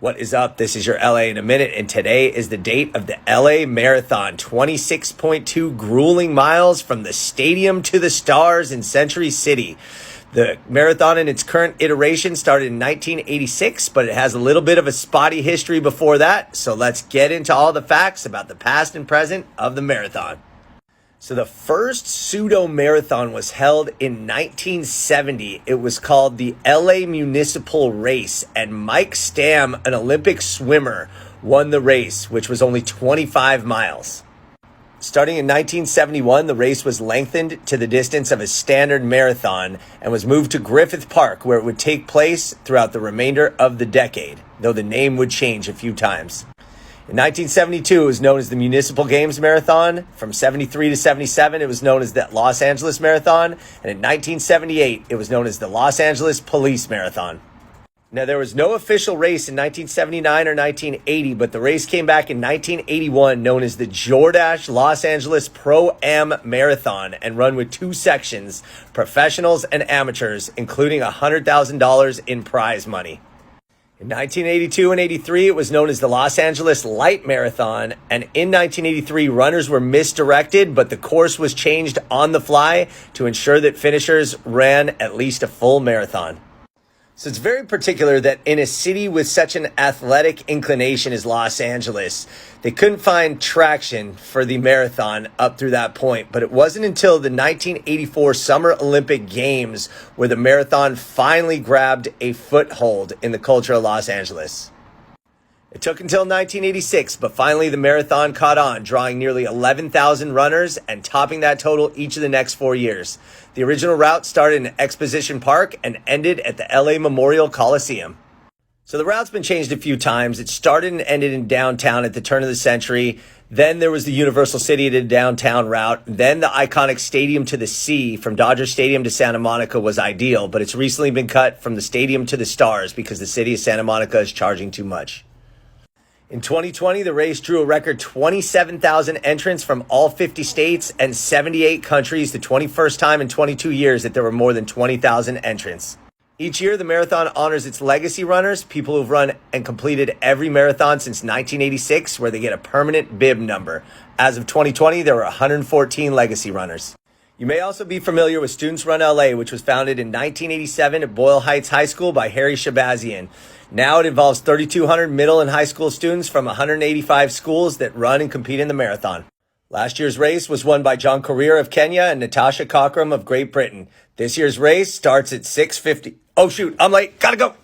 What is up? This is your LA in a minute, and today is the date of the LA Marathon, 26.2 grueling miles from the stadium to the stars in Century City. The marathon in its current iteration started in 1986, but it has a little bit of a spotty history before that. So let's get into all the facts about the past and present of the marathon. So the first pseudo-marathon was held in 1970. It was called the LA Municipal Race, and Mike Stamm, an Olympic swimmer, won the race, which was only 25 miles. Starting in 1971, the race was lengthened to the distance of a standard marathon and was moved to Griffith Park, where it would take place throughout the remainder of the decade, though the name would change a few times. In 1972, it was known as the Municipal Games Marathon. From 73 to 77, it was known as the Los Angeles Marathon. And in 1978, it was known as the Los Angeles Police Marathon. Now, there was no official race in 1979 or 1980, but the race came back in 1981, known as the Jordache Los Angeles Pro-Am Marathon, and run with two sections, professionals and amateurs, including $100,000 in prize money. In 1982 and 83, it was known as the Los Angeles Light Marathon, and in 1983, runners were misdirected, but the course was changed on the fly to ensure that finishers ran at least a full marathon. So it's very particular that in a city with such an athletic inclination as Los Angeles, they couldn't find traction for the marathon up through that point. But it wasn't until the 1984 Summer Olympic Games where the marathon finally grabbed a foothold in the culture of Los Angeles. It took until 1986, but finally the marathon caught on, drawing nearly 11,000 runners and topping that total each of the next 4 years. The original route started in Exposition Park and ended at the LA Memorial Coliseum. So the route's been changed a few times. It started and ended in downtown at the turn of the century. Then there was the Universal City to downtown route. Then the iconic Stadium to the Sea from Dodger Stadium to Santa Monica was ideal, but it's recently been cut from the Stadium to the Stars because the city of Santa Monica is charging too much. In 2020, the race drew a record 27,000 entrants from all 50 states and 78 countries, the 21st time in 22 years that there were more than 20,000 entrants. Each year, the marathon honors its legacy runners, people who've run and completed every marathon since 1986, where they get a permanent bib number. As of 2020, there were 114 legacy runners. You may also be familiar with Students Run LA, which was founded in 1987 at Boyle Heights High School by Harry Shabazian. Now it involves 3,200 middle and high school students from 185 schools that run and compete in the marathon. Last year's race was won by John Korir of Kenya and Natasha Cockram of Great Britain. This year's race starts at 6:50. Oh shoot, I'm late. Gotta go.